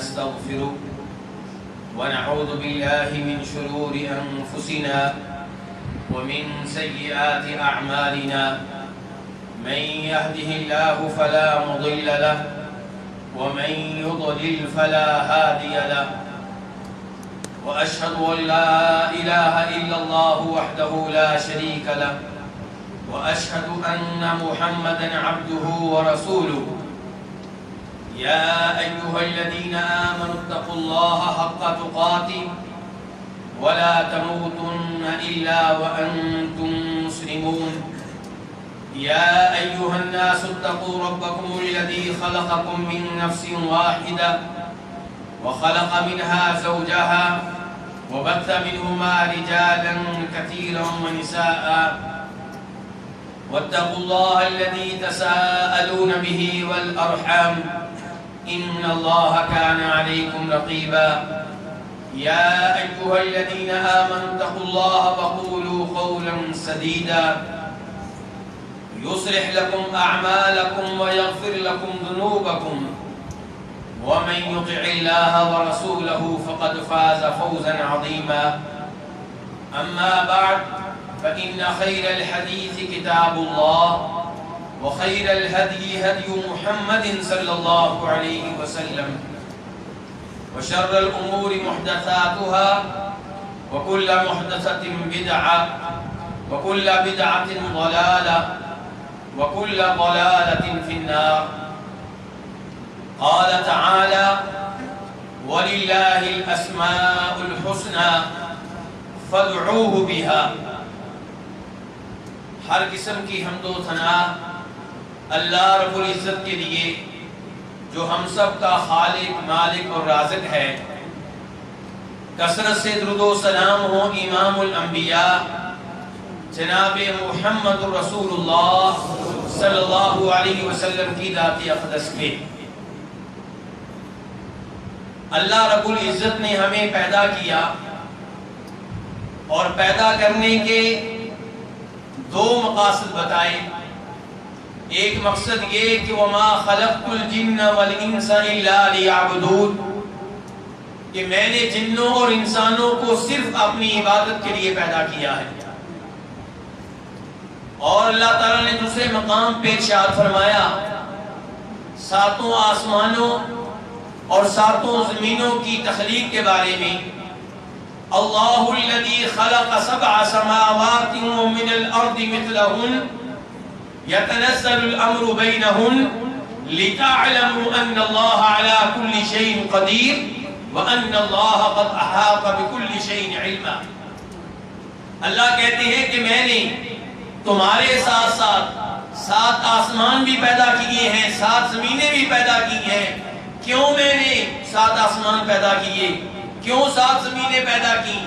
ونستغفره ونعوذ بالله من شرور أنفسنا ومن سيئات أعمالنا من يهده الله فلا مضل له ومن يضلل فلا هادي له وأشهد أن لا إله إلا الله وحده لا شريك له وأشهد أن محمدًا عبده ورسوله يا أيها الذين آمنوا اتقوا الله حق تقاته ولا تموتن إلا وأنتم مسلمون يا أيها الناس اتقوا ربكم الذي خلقكم من نفس واحدة وخلق منها زوجها وبث منهما رجالا كثيرا ونساء واتقوا الله الذي تساءلون به والأرحام إن الله كان عليكم رقيبا يا أيها الذين آمنوا اتقوا الله وقولوا قولا سديدا يصلح لكم أعمالكم ويغفر لكم ذنوبكم ومن يطع الله ورسوله فقد فاز فوزا عظيما أما بعد فإن خير الحديث كتاب الله وخير الهدي هدي محمد صلى الله عليه وسلم وشر الأمور محدثاتها وكل محدثة بدعة وكل بدعة ضلالة وكل ضلالة في النار قال تعالى ولله الأسماء الحسنى فادعوه بها ہر قسم کی حمد و ثنا اللہ رب العزت کے لیے جو ہم سب کا خالق مالک اور رازق ہے کثرت سے درود و سلام ہو امام الانبیاء جناب محمد رسول اللہ صلی اللہ علیہ وسلم کی ذات اقدس پہ اللہ رب العزت نے ہمیں پیدا کیا اور پیدا کرنے کے دو مقاصد بتائے ایک مقصد یہ کہ وما خلقت الجن والانس الا ليعبدون کہ میں نے جنوں اور انسانوں کو صرف اپنی عبادت کے لیے پیدا کیا ہے اور اللہ تعالیٰ نے دوسرے مقام پہ ارشاد فرمایا ساتوں آسمانوں اور ساتوں زمینوں کی تخلیق کے بارے میں اللہ الذی خلق سبع سماوات ومن الارض مثلہن یتنزل الامر بینہن لتعلموا ان اللہ علی کل شیء قدیر وان اللہ قد احاط بکل شیء علما اللہ کہتے ہیں کہ میں نے تمہارے ساتھ ساتھ 7 آسمان بھی پیدا کیے ہیں 7 زمینیں بھی پیدا کی ہیں کیوں میں نے 7 آسمان پیدا کیے کیوں 7 زمینیں پیدا کی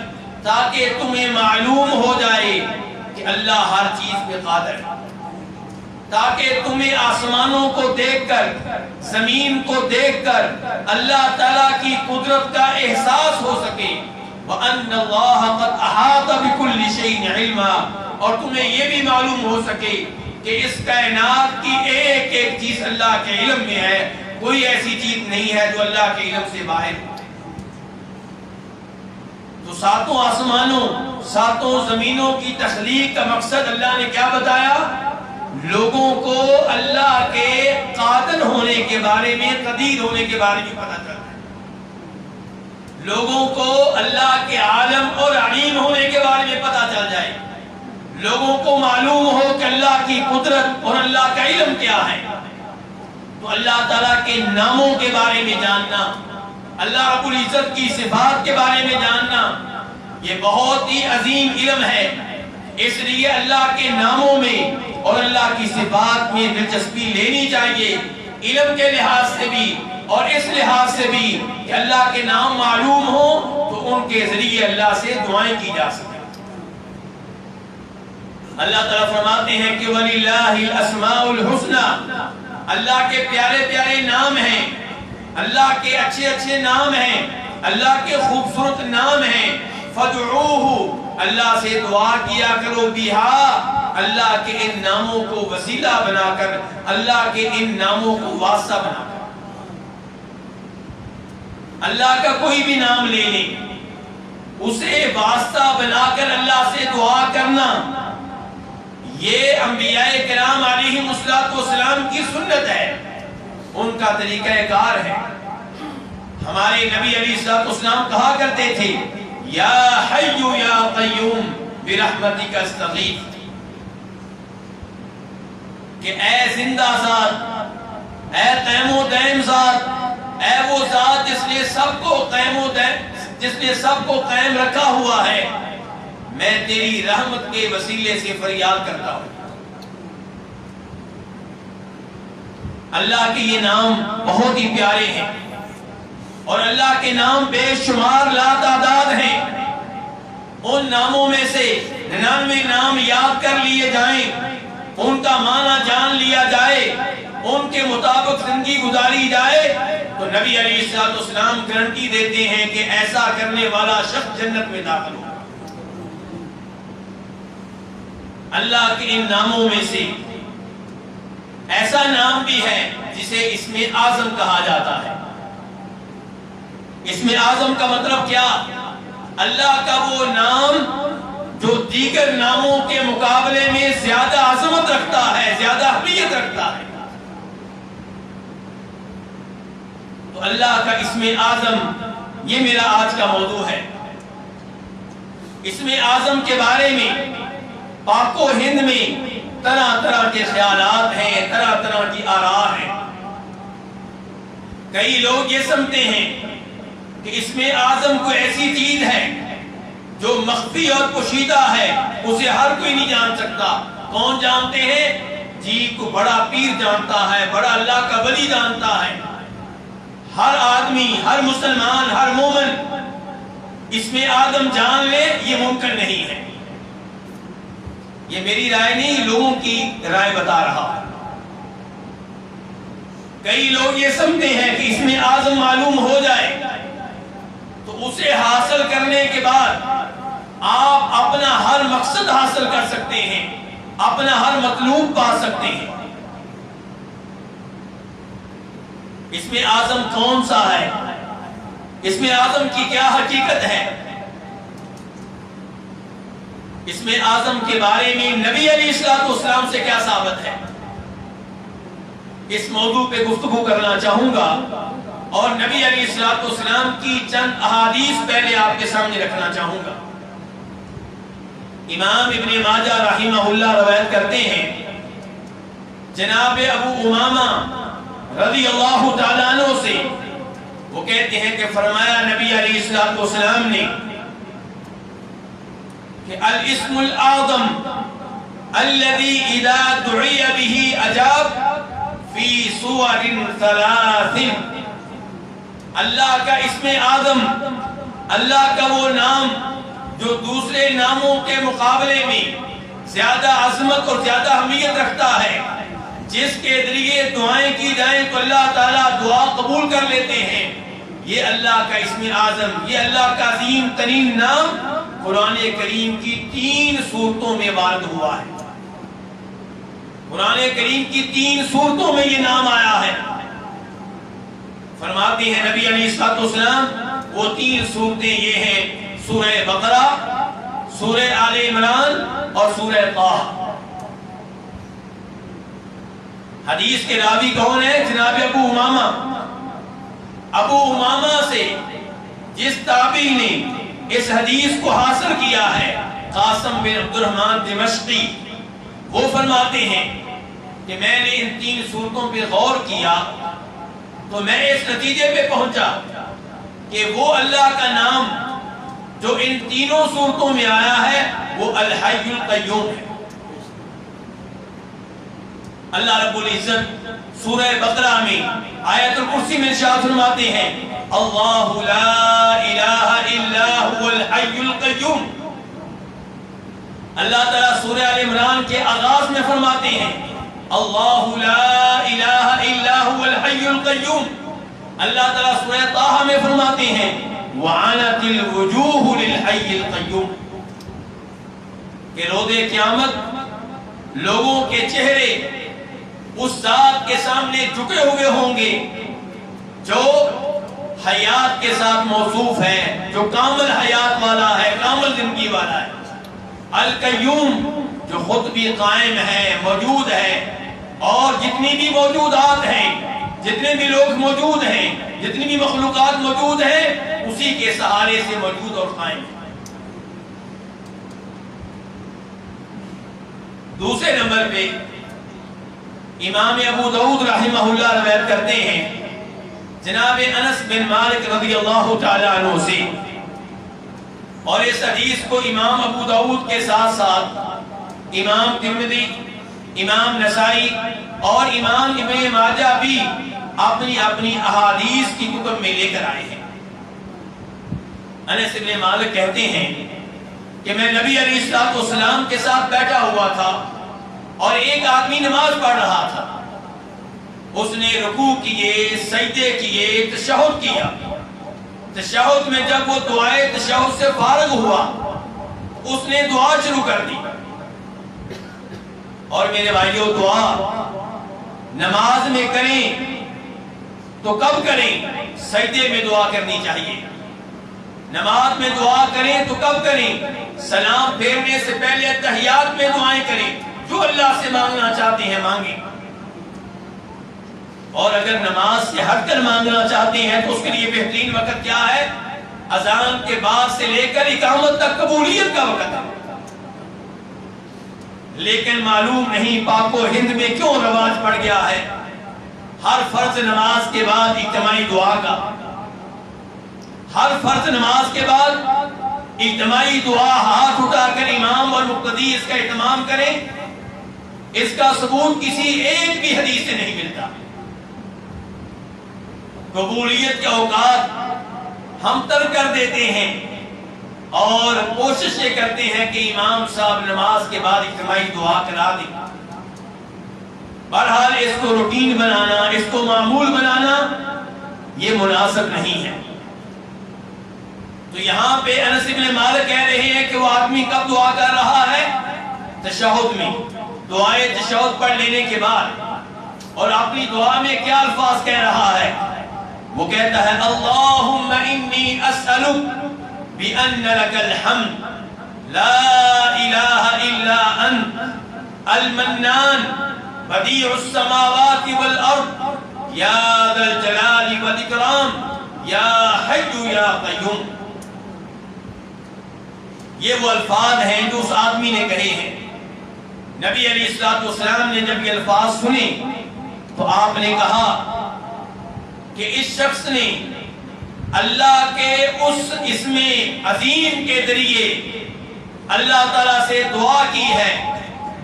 تاکہ تمہیں معلوم ہو جائے کہ اللہ ہر چیز پہ قادر ہے تاکہ تمہیں آسمانوں کو دیکھ کر زمین کو دیکھ کر اللہ تعالیٰ کی قدرت کا احساس ہو سکے وَأَنَّ اللَّهَ قَدْ أَحَاطَ بِكُلِّ شَيْءٍ عِلْمًا اور تمہیں یہ بھی معلوم ہو سکے کہ اس کائنات کی ایک ایک چیز اللہ کے علم میں ہے کوئی ایسی چیز نہیں ہے جو اللہ کے علم سے باہر ہے تو 7 آسمانوں 7 زمینوں کی تخلیق کا مقصد اللہ نے کیا بتایا لوگوں کو اللہ کے قادر ہونے کے بارے میں قدیر ہونے کے بارے میں پتہ چلتا ہے لوگوں کو اللہ کے عالم اور علیم ہونے کے بارے میں پتہ چل جائے لوگوں کو معلوم ہو کہ اللہ کی قدرت اور اللہ کا علم کیا ہے تو اللہ تعالیٰ کے ناموں کے بارے میں جاننا اللہ رب العزت کی صفات کے بارے میں جاننا یہ بہت ہی عظیم علم ہے اس لیے اللہ کے ناموں میں اور اللہ کی صفات میں دلچسپی لینی چاہیے علم کے لحاظ سے بھی اور اس لحاظ سے بھی کہ اللہ کے نام معلوم ہو تو ان کے ذریعے اللہ سے دعائیں کی جا سکیں اللہ تعالیٰ فرماتے ہیں کہ وَلِلَّهِ الْأَسْمَاءُ الْحُسْنَى اللہ کے پیارے پیارے نام ہیں اللہ کے اچھے اچھے نام ہیں اللہ کے خوبصورت نام ہیں فَدْعُوهُ اللہ سے دعا کیا کرو بِهَا اللہ کے ان ناموں کو وسیلہ بنا کر اللہ کے ان ناموں کو واسطہ بنا کر اللہ کا کوئی بھی نام لے لیں، اسے واسطہ بنا کر اللہ سے دعا کرنا، یہ انبیاء کرام علیہم السلام کی سنت ہے، ان کا طریقہ کار ہے۔ ہمارے نبی علیہ السلام کہا کرتے تھے یا حی یا قیوم برحمتک استغیث، کہ اے زندہ ذات، اے قائم و دائم ذات، اے وہ ذات جس نے سب کو قائم رکھا ہوا ہے، میں تیری رحمت کے وسیلے سے فریاد کرتا ہوں۔ اللہ کے یہ نام بہت ہی پیارے ہیں، اور اللہ کے نام بے شمار لاتعداد ہیں۔ ان ناموں میں سے 99 نام یاد کر لیے جائیں، ان کا معنی جان لیا جائے، ان کے مطابق زندگی گزاری جائے، تو نبی علیہ السلام گارنٹی دیتے ہیں کہ ایسا کرنے والا شخص جنت میں داخل ہوگا۔ اللہ کے ان ناموں میں سے ایسا نام بھی ہے جسے اسم اعظم کہا جاتا ہے۔ اسم اعظم کا مطلب کیا؟ اللہ کا وہ نام جو دیگر ناموں کے مقابلے میں زیادہ عظمت رکھتا ہے، زیادہ اہمیت رکھتا ہے۔ تو اللہ کا اسم اعظم، یہ میرا آج کا موضوع ہے۔ اسم اعظم کے بارے میں پاک و ہند میں طرح طرح کے خیالات ہیں، طرح طرح کی آراء ہیں۔ کئی لوگ یہ سمجھتے ہیں کہ اسم اعظم کوئی ایسی چیز ہے جو مخفی اور پوشیدہ ہے، اسے ہر کوئی نہیں جان سکتا۔ کون جانتے ہیں؟ جی کو بڑا پیر جانتا ہے، بڑا اللہ کا ولی جانتا ہے۔ ہر آدمی، ہر مسلمان، ہر مومن اسم اعظم جان لے، یہ ممکن نہیں ہے۔ یہ میری رائے نہیں، لوگوں کی رائے بتا رہا ہوں۔ کئی لوگ یہ سمجھتے ہیں کہ اسم اعظم معلوم ہو جائے تو اسے حاصل کرنے کے بعد آپ اپنا ہر مقصد حاصل کر سکتے ہیں، اپنا ہر مطلوب پا سکتے ہیں۔ اسم اعظم کون سا ہے؟ اسم اعظم کی کیا حقیقت ہے؟ اسم اعظم کے بارے میں نبی علیہ السلام سے کیا ثابت ہے؟ اس موضوع پہ گفتگو کرنا چاہوں گا، اور نبی علیہ السلام کی چند احادیث پہلے آپ کے سامنے رکھنا چاہوں گا۔ امام ابن ماجہ رحمہ اللہ روایت کرتے ہیں، جناب ابو امامہ رضی اللہ تعالیٰ عنہ سے، وہ کہتے ہیں کہ فرمایا نبی علیہ السلام نے کہ الاسم الاعظم الذي اذا دعي به اجاب فی صور ثلاث، اللہ کا اسم اعظم، اللہ کا وہ نام جو دوسرے ناموں کے مقابلے میں زیادہ عظمت اور زیادہ اہمیت رکھتا ہے، جس کے ذریعے دعائیں کی جائیں تو اللہ تعالیٰ دعا قبول کر لیتے ہیں، یہ اللہ کا اسم اعظم، یہ اللہ کا عظیم ترین نام قرآن کریم کی 3 سورتوں میں وارد ہوا ہے۔ قرآن کریم کی 3 سورتوں میں یہ نام آیا ہے۔ فرماتے ہیں نبی علیہ السلام، وہ 3 سورتیں یہ ہیں، سورہ بقرہ، سورہ آل عمران اور سورہ طٰہٰ۔ حدیث کے راوی کون ہے؟ جناب ابو امامہ۔ ابو امامہ سے جس تابعی نے اس حدیث کو حاصل کیا ہے، قاسم بن عبد الرحمن دمشقی، وہ فرماتے ہیں کہ میں نے ان 3 سورتوں پہ غور کیا تو میں اس نتیجے پہ پہنچا کہ وہ اللہ کا نام جو ان 3 سورتوں میں آیا ہے وہ الحی القیوم ہے۔ اللہ رب العزت سورہ بقرہ میں آیت الکرسی میں ارشاد فرماتے ہیں، اللہ لا الہ الا هو الحی القیوم۔ اللہ تعالیٰ سورہ آل عمران کے آغاز میں فرماتے ہیں، اللہ لا الہ الا هو الحی القیوم۔ اللہ تعالیٰ سورہ طٰہٰ میں فرماتے ہیں، وعنت الوجوہ للحی القیوم، کہ روز قیامت لوگوں کے چہرے اس ذات کے سامنے جھکے ہوئے ہوں گے جو حیات کے ساتھ موصوف ہے، جو کامل حیات والا ہے، کامل زندگی والا ہے۔ القیوم، جو خود بھی قائم ہے، موجود ہے، اور جتنی بھی موجودات ہیں، جتنے بھی لوگ موجود ہیں، جتنی بھی مخلوقات موجود ہیں، اسی کے سہارے سے موجود اور قائم ہے۔ دوسرے نمبر پہ امام ابو داؤد رحمہ اللہ روایت کرتے ہیں جناب انس بن مالک رضی اللہ تعالی عنہ سے، اور اس حدیث کو امام ابو داؤد کے ساتھ ساتھ امام ترمذی، امام نسائی اور امام ابن ماجہ بھی اپنی اپنی احادیث کی کتب میں لے کر آئے ہیں۔ انس بن مالک کہتے ہیں کہ میں نبی علیہ الصلوۃ والسلام کے ساتھ بیٹھا ہوا تھا اور ایک آدمی نماز پڑھ رہا تھا، اس نے رکوع کیے، سجدے کیے، تشہد کیا۔ تشہد میں جب وہ دعائے تشہد سے فارغ ہوا، اس نے دعا شروع کر دی۔ اور میرے بھائیو، دعا نماز میں کریں تو کب کریں؟ سجدے میں دعا کرنی چاہیے۔ نماز میں دعا کریں تو کب کریں؟ سلام پھیرنے سے پہلے تحیات میں دعائیں کریں، جو اللہ سے مانگنا چاہتے ہیں مانگیں، اور اگر نماز سے ہٹ کر مانگنا چاہتے ہیں تو اس کے لیے بہترین وقت کیا ہے؟ اذان کے بعد سے لے کر اقامت تک قبولیت کا وقت ہے۔ لیکن معلوم نہیں پاک و ہند میں کیوں رواج پڑ گیا ہے ہر فرض نماز کے بعد اجتماعی دعا کا، ہر فرض نماز کے بعد اجتماعی دعا، ہاتھ اٹھا کر امام اور مقتدی اس کا اہتمام کریں۔ اس کا ثبوت کسی ایک بھی حدیث سے نہیں ملتا۔ قبولیت کے اوقات ہم ترک کر دیتے ہیں اور کوشش یہ کرتے ہیں کہ امام صاحب نماز کے بعد اجتماعی دعا کرا دیں۔ بہرحال اس کو روٹین بنانا، اس کو معمول بنانا یہ مناسب نہیں ہے۔ تو یہاں پہ انس بن مالک کہہ رہے ہیں کہ وہ آدمی کب دعا کر رہا ہے؟ تشہد میں، دعائے تشہد پڑھ لینے کے بعد، اور اپنی دعا میں کیا الفاظ کہہ رہا ہے؟ وہ کہتا ہے اللہم انی اسألک بأن لک الحمد لا الہ الا انت المنان بدیع السماوات والارض یا ذا الجلال والاکرام یا حی یا قیوم۔ یہ وہ الفاظ ہیں جو اس آدمی نے کہے ہیں۔ نبی علیہ الصلوۃ والسلام نے جب یہ الفاظ سنے تو آپ نے کہا کہ اس شخص نے اللہ کے اس اسم عظیم کے ذریعے اللہ تعالیٰ سے دعا کی ہے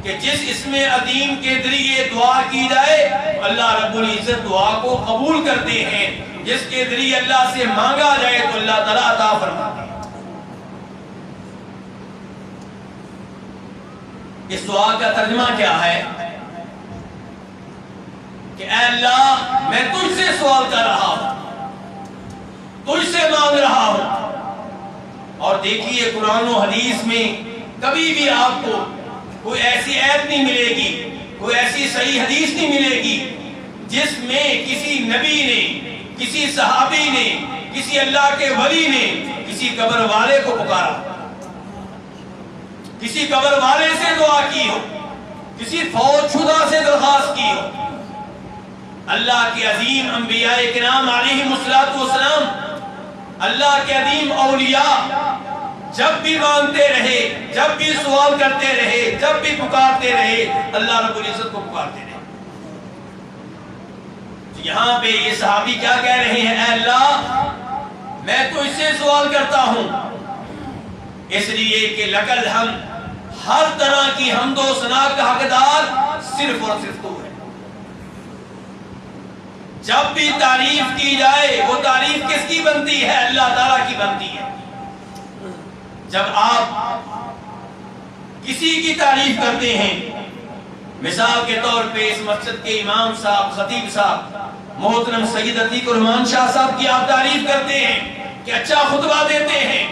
کہ جس اسم عظیم کے ذریعے دعا کی جائے اللہ رب العزت دعا کو قبول کرتے ہیں، جس کے ذریعے اللہ سے مانگا جائے تو اللہ تعالیٰ عطا فرماتے ہیں۔ اس دعا کا ترجمہ کیا ہے کہ اے اللہ میں تجھ سے سوال کر رہا ہوں، تجھ سے مانگ رہا ہوں۔ اور دیکھیے قرآن و حدیث میں کبھی بھی آپ کو کوئی ایسی آیت نہیں ملے گی، کوئی ایسی صحیح حدیث نہیں ملے گی جس میں کسی نبی نے، کسی صحابی نے، کسی اللہ کے ولی نے کسی قبر والے کو پکارا، کسی قبر والے سے دعا کی ہو، کسی فوت شدہ سے درخواست کی ہو۔ اللہ کے عظیم انبیاء کرام علیہم السلام، اللہ کے عظیم اولیاء جب بھی مانگتے رہے، جب بھی سوال کرتے رہے، جب بھی پکارتے رہے، اللہ رب العزت کو پکارتے رہے۔ یہاں پہ یہ صحابی کیا کہہ رہے ہیں؟ اے اللہ میں تو اس سے سوال کرتا ہوں اس لیے کہ لک الحمد، ہر طرح کی حمد و ثنا کا حقدار صرف اور صرف تو ہے۔ جب بھی تعریف کی جائے وہ تعریف کس کی بنتی ہے؟ اللہ تعالیٰ کی بنتی ہے۔ جب آپ کسی کی تعریف کرتے ہیں، مثال کے طور پہ اس مسجد کے امام صاحب، خطیب صاحب محترم سید عتیق الرحمان شاہ صاحب کی آپ تعریف کرتے ہیں کہ اچھا خطبہ دیتے ہیں،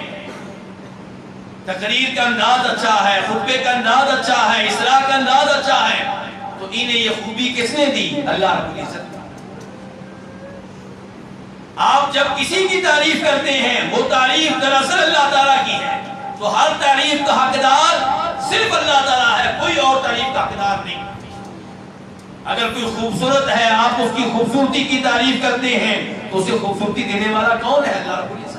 تقریر کا انداز اچھا ہے، خطبے کا انداز اچھا ہے، اصلاح کا انداز اچھا ہے، تو انہیں یہ خوبی کس نے دی؟ اللہ رب العزت۔ آپ جب کسی کی تعریف کرتے ہیں وہ تعریف دراصل اللہ تعالیٰ کی ہے، تو ہر تعریف کا حقدار صرف اللہ تعالیٰ ہے، کوئی اور تعریف کا حقدار نہیں۔ اگر کوئی خوبصورت ہے، آپ اس کی خوبصورتی کی تعریف کرتے ہیں تو اسے خوبصورتی دینے والا کون ہے؟ اللہ رب العزت۔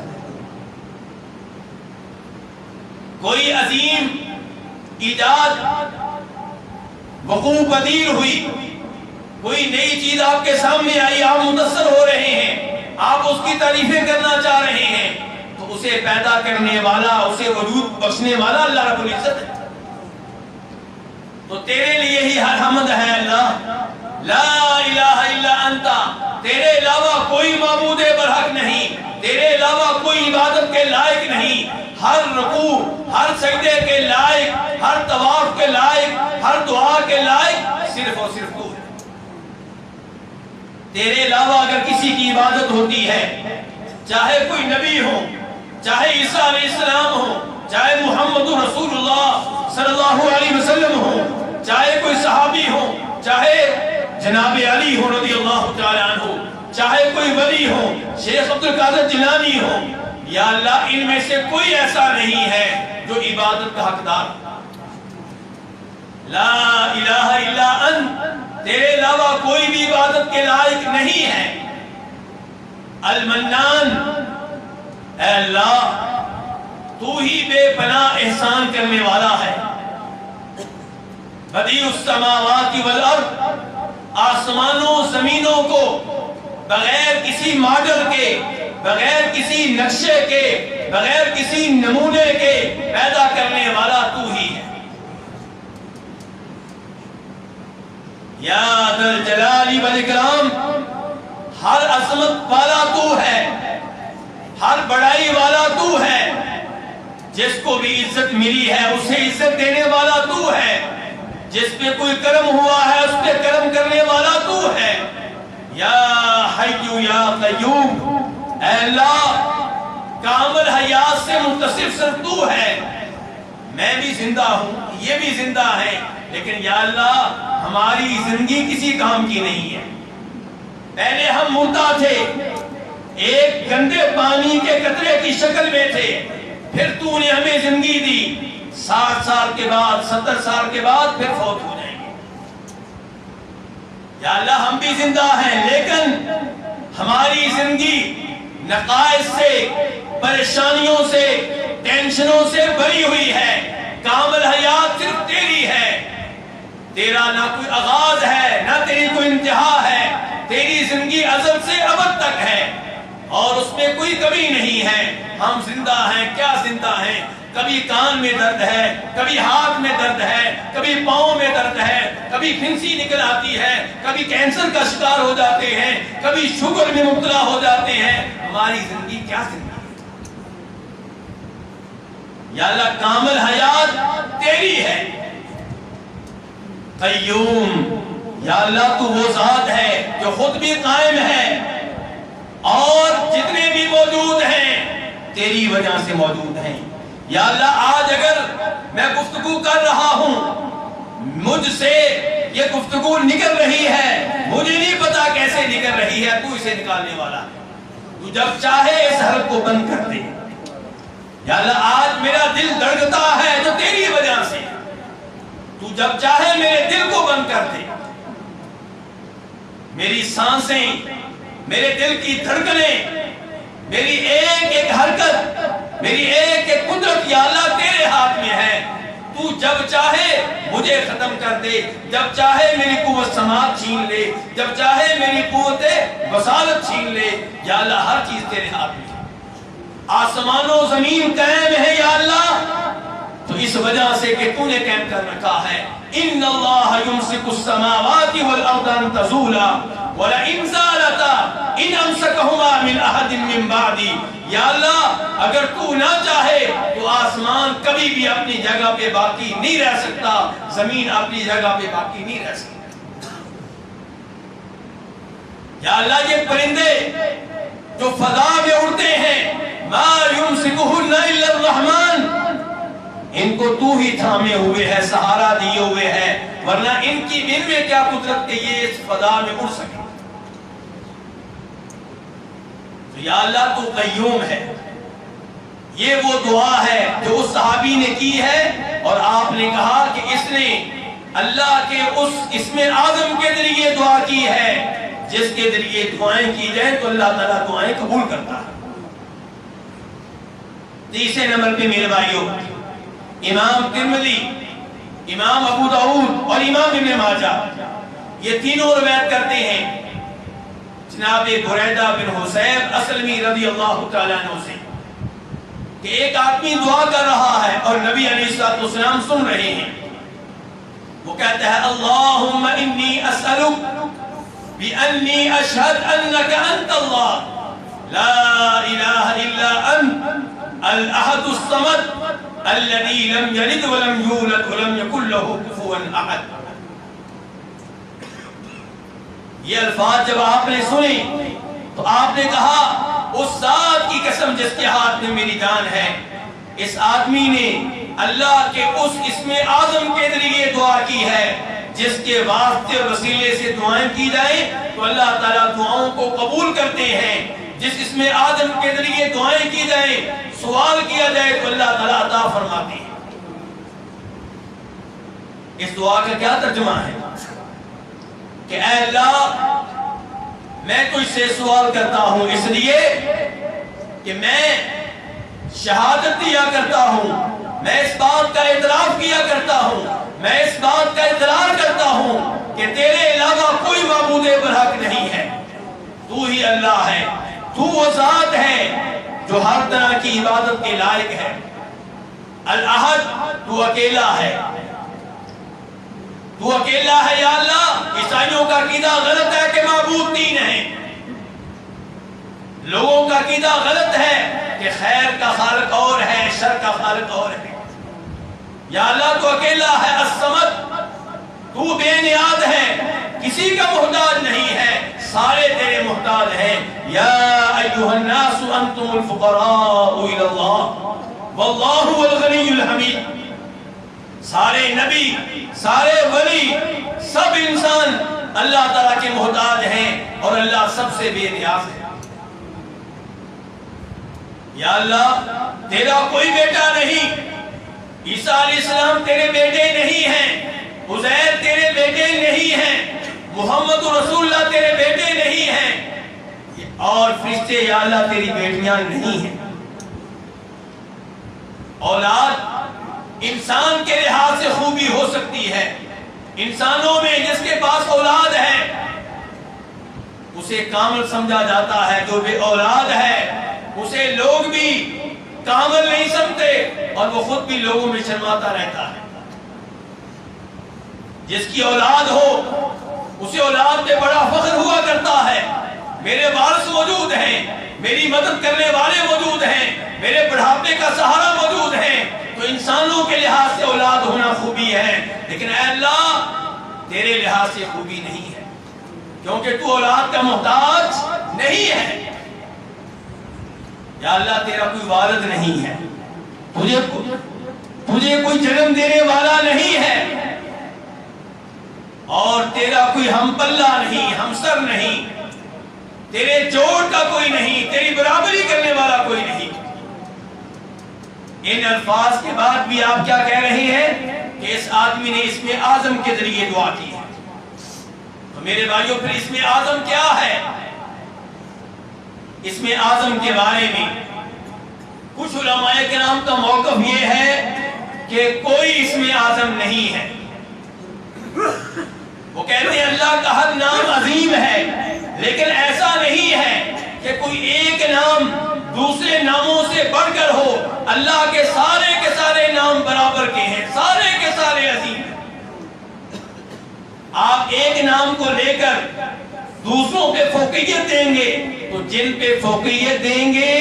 کوئی عظیم ایجاد وقوع پذیر ہوئی، کوئی نئی چیز آپ کے سامنے آئی، آپ متاثر ہو رہے ہیں، آپ اس کی تعریفیں کرنا چاہ رہے ہیں، تو اسے پیدا کرنے والا، اسے وجود بخشنے والا اللہ رب العزت ہے۔ تو تیرے لیے ہی ہر حمد ہے اللہ، لا الہ الا انت، تیرے علاوہ کوئی معبود برحق نہیں، تیرے علاوہ کوئی عبادت کے لائق نہیں، ہر رکوع، ہر سجدے کے لائق، ہر طواف کے لائق، ہر دعا کے لائق صرف اور صرف تو ہے۔ تیرے علاوہ اگر کسی کی عبادت ہوتی ہے، چاہے کوئی نبی ہو، چاہے عیسیٰ علیہ السلام ہو، چاہے محمد رسول اللہ صلی اللہ علیہ وسلم ہو، چاہے کوئی صحابی ہو، چاہے جناب علی ہو رضی اللہ تعالیٰ عنہ، چاہے کوئی ولی ہو، شیخ عبد القادر جیلانی ہو، یا اللہ ان میں سے کوئی ایسا نہیں ہے جو عبادت کا حقدار۔ لا الہ الا انت، تیرے علاوہ کوئی بھی عبادت کے لائق نہیں ہے۔ المنان، اے اللہ تو ہی بے پناہ احسان کرنے والا ہے۔ بدیع السماوات والارض، آسمانوں زمینوں کو بغیر کسی ماڈل کے، بغیر کسی نقشے کے، بغیر کسی نمونے کے پیدا کرنے والا تو ہی ہے۔ یا ذا الجلال والاکرام، ہر عظمت والا تو ہے، ہر بڑائی والا تو ہے، جس کو بھی عزت ملی ہے اسے عزت دینے والا تو ہے، جس پہ کوئی کرم ہوا ہے اس پہ کرم کرنے والا تو ہے۔ یا حی یا قیوم، اے اللہ کامل حیات سے متصف صرف تو ہے۔ میں بھی زندہ ہوں، یہ بھی زندہ ہے، لیکن یا اللہ ہماری زندگی کسی کام کی نہیں ہے۔ پہلے ہم مردہ تھے، ایک گندے پانی کے قطرے کی شکل میں تھے، پھر تو نے ہمیں زندگی دی، 60 سال کے بعد، 70 سال کے بعد پھر فوت ہو جائیں گے۔ یا اللہ ہم بھی زندہ ہیں، لیکن ہماری زندگی نقائص سے، پریشانیوں سے، ٹینشنوں سے بھری ہوئی ہے۔ کامل حیات صرف تیری ہے، تیرا نہ کوئی آغاز ہے، نہ تیری کوئی انتہا ہے، تیری زندگی ازل سے ابد تک ہے اور اس میں کوئی کمی نہیں ہے۔ ہم زندہ ہیں، کیا زندہ ہیں؟ کبھی کان میں درد ہے، کبھی ہاتھ میں درد ہے، کبھی پاؤں میں درد ہے، کبھی پھنسی نکل آتی ہے، کبھی کینسر کا شکار ہو جاتے ہیں، کبھی شوگر میں مبتلا ہو جاتے ہیں۔ ہماری زندگی کیا زندگی ہے؟ یا اللہ کامل حیات تیری ہے۔ قیوم، یا اللہ تو وہ ذات ہے جو خود بھی قائم ہے اور جتنے بھی موجود ہیں تیری وجہ سے موجود ہیں۔ یا اللہ آج اگر میں گفتگو کر رہا ہوں، مجھ سے یہ گفتگو نکل رہی ہے، مجھے نہیں پتا کیسے نکل رہی ہے، تو اسے نکالنے والا ہے۔ تو جب چاہے اس حلق کو بند کر دے۔ یا اللہ آج میرا دل دھڑکتا ہے جو تیری وجہ سے، تو جب چاہے میرے دل کو بند کر دے۔ میری سانسیں، میرے دل کی دھڑکنیں، میری ایک ایک حرکت، میری ایک ایک قدرت یا اللہ تیرے ہاتھ میں ہے۔ تو جب چاہے مجھے ختم کر دے، جب چاہے میری قوت سماعت چھین لے، جب چاہے میری قوت بصارت چھین لے۔ یا اللہ ہر چیز تیرے ہاتھ میں ہے۔ آسمان و زمین قائم ہے یا اللہ تو اس وجہ سے کہ تو نے قائم کر رکھا ہے۔ ان اللہ یمسک السماوات والارض ان تزولا ولئن زالتا ان امسکہما من احد من بعدی۔ یا اللہ اگر تو نہ چاہے تو آسمان کبھی بھی اپنی جگہ پہ باقی نہیں رہ سکتا، زمین اپنی جگہ پہ باقی نہیں رہ سکتا۔ یا اللہ یہ پرندے جو فضا میں اڑتے ہیں، ما یمسکہن الا الرحمن، ان کو تو ہی تھامے ہوئے ہے، سہارا دیے ہوئے ہے، ورنہ ان میں کیا قدرت کہ یہ اس فضا میں اڑ سکے۔ تو یا اللہ تو قیوم ہے. یہ وہ دعا ہے جو اس صحابی نے کی ہے اور آپ نے کہا کہ اس نے اللہ کے اس اسم اعظم کے ذریعے دعا کی ہے جس کے ذریعے دعائیں کی جائیں تو اللہ تعالیٰ دعائیں قبول کرتا ہے. تیسرے نمبر پہ میرے بھائیوں امام ترمذی، امام ابو داؤد اور امام ابن ماجہ یہ تینوں روایت کرتے ہیں جناب بریدہ بن حصیب اسلمی رضی اللہ تعالیٰ عنہ سے کہ ایک آدمی دعا کر رہا ہے اور نبی علیہ الصلوۃ والسلام سن رہے ہیں. وہ کہتا ہے اللہم انی اسألک بأنی اشہد انک انت اللہ لا الہ الا انت الاحد الصمد الذی لم یلد ولم یولد ولم یکن لہ کفوا احد. یہ الفاظ جب آپ نے سنے تو آپ نے کہا اس ذات کی قسم جس کے ہاتھ میں میری جان ہے، اس آدمی نے اللہ کے اس اسم اعظم کے ذریعے دعا کی ہے جس کے واسطے اور وسیلے سے دعائیں کی جائیں تو اللہ تعالیٰ دعاؤں کو قبول کرتے ہیں. جس اسم اعظم کے ذریعے دعائیں کی جائیں، سوال کیا جائے تو اللہ تعالیٰ عطا فرماتے ہیں. اس دعا کا کیا ترجمہ ہے کہ اے اللہ میں تجھ سے سوال کرتا ہوں اس لیے کہ میں شہادت دیا کرتا ہوں، میں اس بات کا اعتراف کیا کرتا ہوں، میں اس بات کا اقرار کرتا ہوں کہ تیرے علاوہ کوئی معبود برحق نہیں ہے، تو ہی اللہ ہے، تو وہ ذات ہے جو ہر طرح کی عبادت کے لائق ہے. الاحد تو اکیلا ہے، تو اکیلا ہے یا اللہ. عیسائیوں کا عقیدہ غلط ہے کہ معبود تین ہیں، لوگوں کا عقیدہ غلط ہے کہ خیر کا خالق اور ہے، شر کا خالق اور ہے. یا اللہ تو اکیلا ہے الصمد، تو بے نیاز ہے، کسی کا محتاج نہیں ہے، سارے تیرے محتاج ہیں. یا ایھا الناس انتم الفقراء الی اللہ واللہ هو الغنی الحمید. سارے نبی، سارے ولی، سب انسان اللہ تعالیٰ کے محتاج ہیں اور اللہ سب سے بے نیاز ہے. یا اللہ تیرا کوئی بیٹا نہیں، عیسیٰ علیہ السلام تیرے بیٹے نہیں ہیں، عزیر تیرے بیٹے نہیں ہیں، محمد رسول اللہ تیرے بیٹے نہیں ہیں، اور فرشتے یا اللہ تیری بیٹیاں نہیں ہیں. اولاد انسان کے لحاظ سے خوبی ہو سکتی ہے. انسانوں میں جس کے پاس اولاد ہے اسے کامل سمجھا جاتا ہے، جو بے اولاد ہے اسے لوگ بھی کامل نہیں سمجھتے اور وہ خود بھی لوگوں میں شرماتا رہتا ہے. جس کی اولاد ہو اسے اولاد پہ بڑا فخر ہوا کرتا ہے، میرے وارث موجود ہیں، میری مدد کرنے والے موجود ہیں، میرے بڑھاپے کا سہارا موجود ہے. تو انسانوں کے لحاظ سے اولاد ہونا خوبی ہے، لیکن اے اللہ تیرے لحاظ سے خوبی نہیں ہے کیونکہ تو اولاد کا محتاج نہیں ہے. یا اللہ تیرا کوئی والد نہیں ہے، تجھے کوئی جنم دینے والا نہیں ہے، اور تیرا کوئی ہم پلہ نہیں، ہمسر نہیں، تیرے جوڑ کا کوئی نہیں، تیری برابری کرنے والا کوئی نہیں. ان الفاظ کے بعد بھی آپ کیا کہہ رہے ہیں کہ اس آدمی نے اسم اعظم کے ذریعے دعا کی ہے. تو میرے بھائیوں پھر اسم اعظم کیا ہے؟ اسم اعظم کے بارے میں کچھ علماء کرام کا موقف یہ ہے کہ کوئی اسم اعظم نہیں ہے. وہ کہتے ہیں اللہ کا ہر نام عظیم ہے، لیکن ایسا نہیں ہے کہ کوئی ایک نام دوسرے ناموں سے بڑھ کر ہو. اللہ کے سارے نام برابر کے ہیں، سارے کے سارے عظیم ہیں. آپ ایک نام کو لے کر دوسروں پہ فوقیت دیں گے تو جن پہ فوقیت دیں گے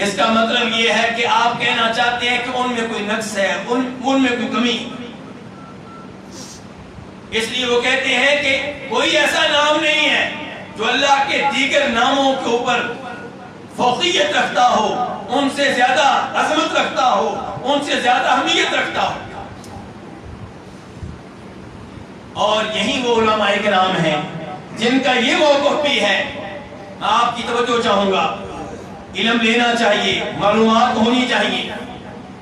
اس کا مطلب یہ ہے کہ آپ کہنا چاہتے ہیں کہ ان میں کوئی نقص ہے، ان میں کوئی کمی. اس لیے وہ کہتے ہیں کہ کوئی ایسا نام نہیں ہے جو اللہ کے دیگر ناموں کے اوپر فوقیت رکھتا ہو، ان سے زیادہ عظمت رکھتا ہو، ان سے زیادہ اہمیت رکھتا ہو. اور یہی وہ علماء کرام ہیں جن کا یہ موقف بھی ہے. میں آپ کی توجہ چاہوں گا علم لینا چاہیے، معلومات ہونی چاہیے،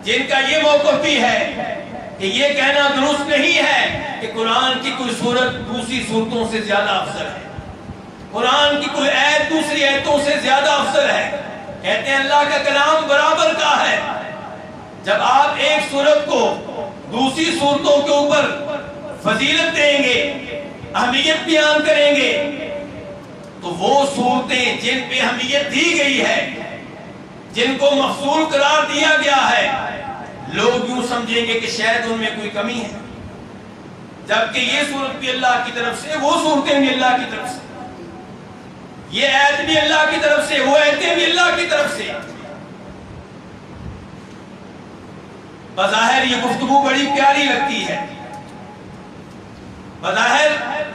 جن کا یہ موقف بھی ہے کہ یہ کہنا درست نہیں ہے کہ قرآن کی کوئی صورت دوسری صورتوں سے زیادہ افضل ہے، قرآن کی کوئی آیت دوسری آیتوں سے زیادہ افضل ہے۔ کہتے ہیں اللہ کا کلام برابر کا ہے۔ جب آپ ایک صورت کو دوسری صورتوں کے اوپر فضیلت دیں گے، اہمیت بیان کریں گے، تو وہ صورتیں جن پہ اہمیت دی گئی ہے، جن کو مفضول قرار دیا گیا ہے، لوگ یوں سمجھیں گے کہ شاید ان میں کوئی کمی ہے، جبکہ یہ صورت بھی اللہ کی طرف سے، وہ صورتیں بھی اللہ کی طرف سے، یہ آیت بھی اللہ کی طرف سے، وہ آیتیں بھی اللہ کی طرف سے۔ بظاہر یہ گفتگو بڑی پیاری لگتی ہے، بظاہر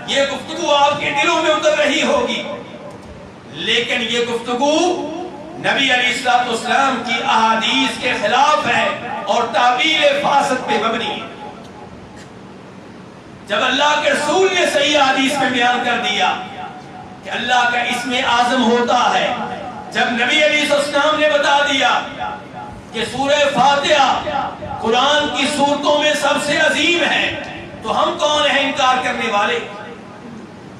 یہ گفتگو آپ کے دلوں میں اتر رہی ہوگی، لیکن یہ گفتگو نبی علیہ الصلوۃ والسلام کی احادیث کے خلاف ہے اور تعبیر فاسد پہ مبنی ہے۔ جب اللہ کے رسول نے صحیح حدیث میں بیان کر دیا کہ اللہ کا اسم اعظم ہوتا ہے، جب نبی علیہ السلام نے بتا دیا کہ سورہ فاتحہ قرآن کی سورتوں میں سب سے عظیم ہے، تو ہم کون ہیں انکار کرنے والے؟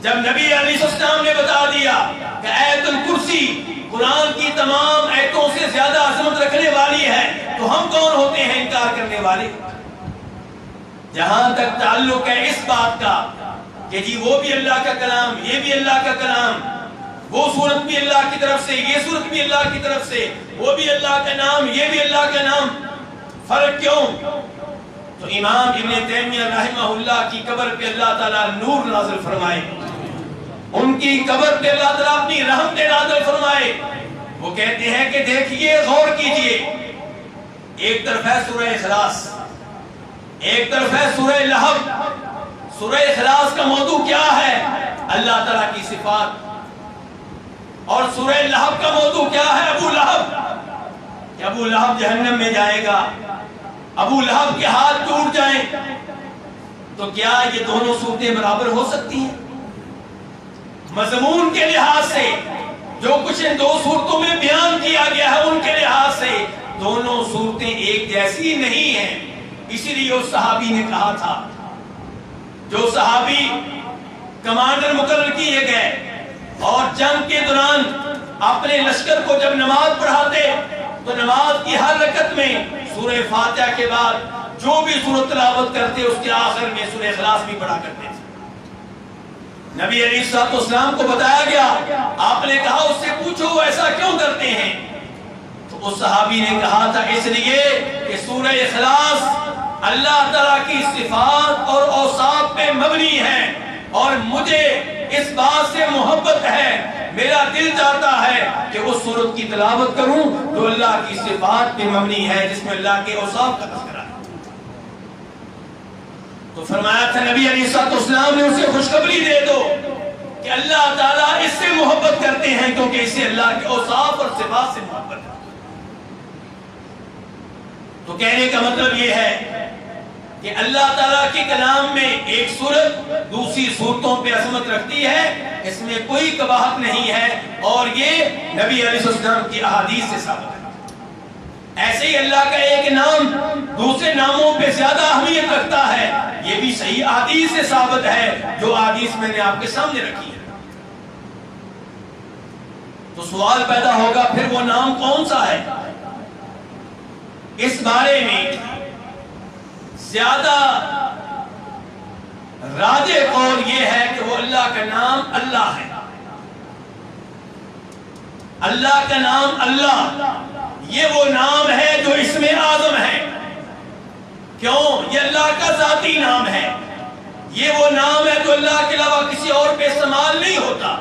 جب نبی علیہ السلام نے بتا دیا کہ آیت الکرسی قرآن کی تمام آیتوں سے زیادہ عظمت رکھنے والی ہے، تو ہم کون ہوتے ہیں انکار کرنے والے؟ جہاں تک تعلق ہے اس بات کا کہ جی وہ بھی اللہ کا کلام، یہ بھی اللہ کا کلام، وہ صورت بھی اللہ کی طرف سے، یہ صورت بھی اللہ کی طرف سے، وہ بھی اللہ کا نام، یہ بھی اللہ کا نام، فرق کیوں؟ تو امام ابن تیمیہ رحمہ اللہ کی قبر پہ اللہ تعالیٰ نور نازل فرمائے، ان کی قبر پہ اللہ تعالیٰ اپنی رحمت نازل فرمائے۔ وہ کہتے ہیں کہ دیکھیے، غور کیجئے، ایک طرف ہے سورہ اخلاص، ایک طرف ہے سورہ لہب۔ سورہ اخلاص کا موضوع کیا ہے؟ اللہ تعالیٰ کی صفات۔ اور سورہ لہب کا موضوع کیا ہے؟ ابو لہب، کہ ابو لہب جہنم میں جائے گا، ابو لہب کے ہاتھ ٹوٹ جائیں۔ تو کیا یہ دونوں صورتیں برابر ہو سکتی ہیں؟ مضمون کے لحاظ سے جو کچھ ان دو صورتوں میں بیان کیا گیا ہے، ان کے لحاظ سے دونوں صورتیں ایک جیسی نہیں ہیں۔ اسی لیے اس صحابی نے کہا تھا، جو صحابی کمانڈر مقرر کیے گئے اور جنگ کے دوران اپنے لشکر کو جب نماز پڑھاتے تو نماز کی ہر رکعت میں سورہ فاتحہ کے بعد جو بھی سورت تلاوت کرتے اس کے آخر میں سورہ اخلاص بھی پڑھا کرتے تھے۔ نبی علیہ الصلوۃ والسلام کو بتایا گیا، آپ نے کہا اس سے پوچھو وہ ایسا کیوں کرتے ہیں؟ تو اس صحابی نے کہا تھا اس لیے کہ سورہ اخلاص اللہ تعالیٰ کی صفات اور اوصاف پہ مبنی ہے، اور مجھے اس بات سے محبت ہے، میرا دل چاہتا ہے کہ اس سورت کی تلاوت کروں جو اللہ کی صفات پہ مبنی ہے، جس میں اللہ کے اوصاف کا تذکرہ ہے۔ تو فرمایا تھا نبی علیہ الصلوۃ والسلام نے اسے خوشخبری دے دو کہ اللہ تعالیٰ اس سے محبت کرتے ہیں کیونکہ اس سے اللہ کے اوصاف اور صفات سے محبت ہے۔ تو کہنے کا مطلب یہ ہے کہ اللہ تعالیٰ کے کلام میں ایک صورت دوسری صورتوں پہ عظمت رکھتی ہے، اس میں کوئی قباحت نہیں ہے، اور یہ نبی علیہ السلام کی احادیث سے ثابت ہے۔ ایسے ہی اللہ کا ایک نام دوسرے ناموں پہ زیادہ اہمیت رکھتا ہے، یہ بھی صحیح احادیث سے ثابت ہے، جو احادیث میں نے آپ کے سامنے رکھی ہے۔ تو سوال پیدا ہوگا پھر وہ نام کون سا ہے؟ اس بارے میں زیادہ راجح قول یہ ہے کہ وہ اللہ کا نام اللہ ہے۔ اللہ کا نام اللہ، یہ وہ نام ہے جو اسم اعظم ہے۔ کیوں؟ یہ اللہ کا ذاتی نام ہے، یہ وہ نام ہے جو اللہ کے علاوہ کسی اور پہ استعمال نہیں ہوتا۔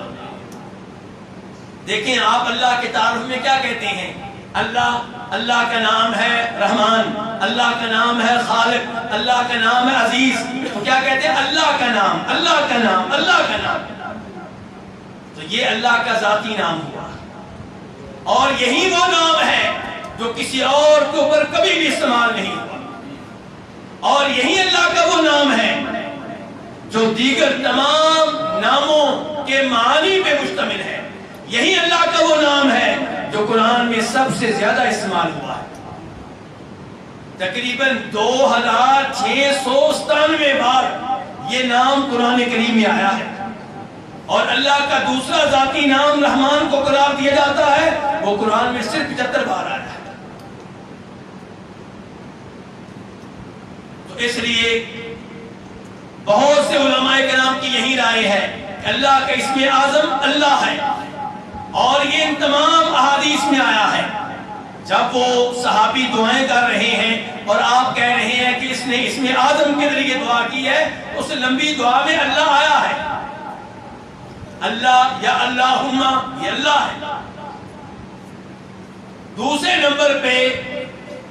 دیکھیں آپ اللہ کے تعارف میں کیا کہتے ہیں؟ اللہ کا نام ہے رحمان، اللہ کا نام ہے خالق، اللہ کا نام ہے عزیز۔ تو کیا کہتے ہیں؟ اللہ کا نام، اللہ کا نام، اللہ کا نام۔ تو یہ اللہ کا ذاتی نام ہوا، اور یہی وہ نام ہے جو کسی اور کے اوپر کبھی بھی استعمال نہیں ہوا، اور یہی اللہ کا وہ نام ہے جو دیگر تمام ناموں کے معانی پہ مشتمل ہے۔ یہی اللہ کا وہ نام ہے جو قرآن میں سب سے زیادہ استعمال ہوا ہے. تقریباً 2697 بار یہ نام قرآن کریم میں آیا ہے. اور اللہ کا دوسرا ذاتی نام رحمان کو قرار دیا جاتا ہے، وہ قرآن میں صرف 75 بار آیا ہے. تو اس لیے بہت سے علماء کرام کی یہی رائے ہے کہ اللہ کا اسم اعظم اللہ ہے، اور یہ ان تمام احادیث میں آیا ہے. جب وہ صحابی دعائیں کر رہے ہیں اور آپ کہہ رہے ہیں کہ اس نے اسم اعظم کے ذریعے دعا کی ہے، اس لمبی دعا میں اللہ آیا ہے. اللہ یا اللہم یہ اللہ ہے. دوسرے نمبر پہ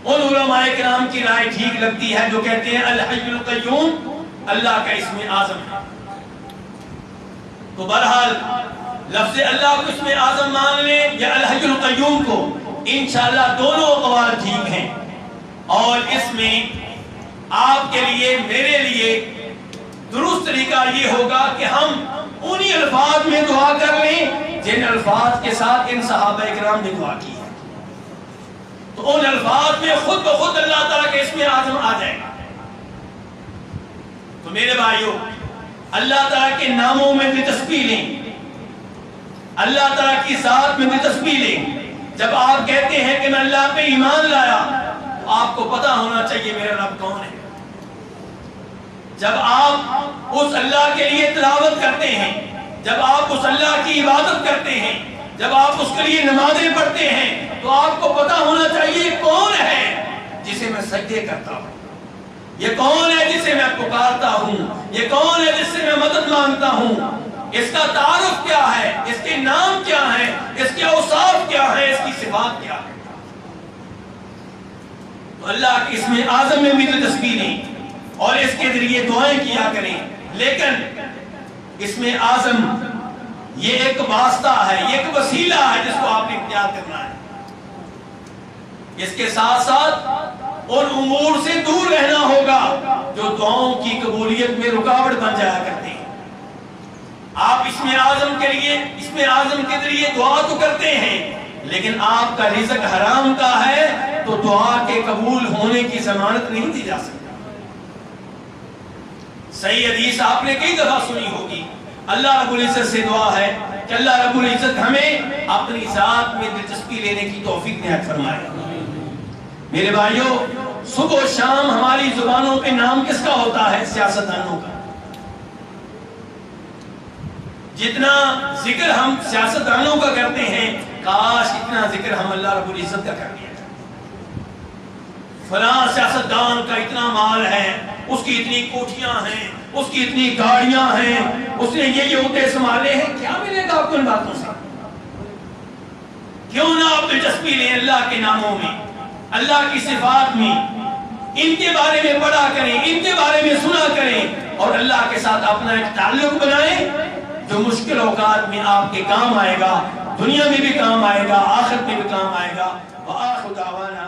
ان علماء کرام کی رائے ٹھیک لگتی ہے جو کہتے ہیں الحی القیوم اللہ کا اسم اعظم ہے. تو بہرحال لفظ اللہ کو اسم اعظم مان لیں یا الحی القیوم کو، انشاءاللہ دونوں اقوال ٹھیک ہیں. اور اس میں آپ کے لیے میرے لیے درست طریقہ یہ ہوگا کہ ہم انہی الفاظ میں دعا کر لیں جن الفاظ کے ساتھ ان صحابہ کرام نے دعا کی ہے. تو ان الفاظ میں خود بخود اللہ تعالیٰ کے اسم اعظم آ جائے گا. تو میرے بھائیوں، اللہ تعالیٰ کے ناموں میں دلچسپی لیں، اللہ تعالیٰ کی ذات میں دلچسپی لیں. جب آپ کہتے ہیں کہ میں اللہ پہ ایمان لایا، تو آپ کو پتا ہونا چاہیے میرا رب کون ہے. جب آپ اس اللہ کے لیے تلاوت کرتے ہیں، جب آپ اس اللہ کی عبادت کرتے ہیں، جب آپ اس کے لیے نمازیں پڑھتے ہیں، تو آپ کو پتا ہونا چاہیے کون ہے جسے میں سجدے کرتا ہوں، یہ کون ہے جسے میں پکارتا ہوں، یہ کون ہے جس سے میں مدد مانگتا ہوں. اس کا تعارف کیا ہے، اس کے نام کیا ہے، اس کے اوصاف کیا ہے، اس کی صفات کیا ہے. تو اللہ کے اسم اعظم میں بھی دلچسپی نہیں اور اس کے ذریعے دعائیں کیا کریں. لیکن اسم اعظم یہ ایک واسطہ ہے، یہ ایک وسیلہ ہے جس کو آپ نے اختیار کرنا ہے. اس کے ساتھ ساتھ ان امور سے دور رہنا ہوگا جو دعاؤں کی قبولیت میں رکاوٹ بن جایا کرتے ہیں. آپ اسم اعظم کے ذریعے دعا تو کرتے ہیں، لیکن آپ کا رزق حرام کا ہے تو دعا کے قبول ہونے کی ضمانت نہیں دی جا سکتی. صحیح حدیث آپ نے کئی دفعہ سنی ہوگی. اللہ رب العزت سے دعا ہے کہ اللہ رب العزت ہمیں اپنی ذات میں دلچسپی لینے کی توفیق عنایت فرمائے. میرے بھائیوں، صبح و شام ہماری زبانوں پہ نام کس کا ہوتا ہے؟ سیاستدانوں کا. جتنا ذکر ہم سیاستدانوں کا کرتے ہیں، کاش اتنا ذکر ہم اللہ رب العزت کا کر لیا. فلاں سیاستدان کا اتنا مال ہے، اس کی اتنی کوٹھیاں ہیں، اس کی اتنی گاڑیاں ہیں، اس نے یہ عہدے سنبھالے ہیں. کیا ملے گا آپ کو ان باتوں سے؟ کیوں نہ آپ دلچسپی لیں اللہ کے ناموں میں، اللہ کی صفات میں، ان کے بارے میں پڑھا کریں، ان کے بارے میں سنا کریں، اور اللہ کے ساتھ اپنا ایک تعلق بنائیں جو مشکل اوقات میں آپ کے کام آئے گا، دنیا میں بھی کام آئے گا، آخرت میں بھی کام آئے گا. وآخر دعوانا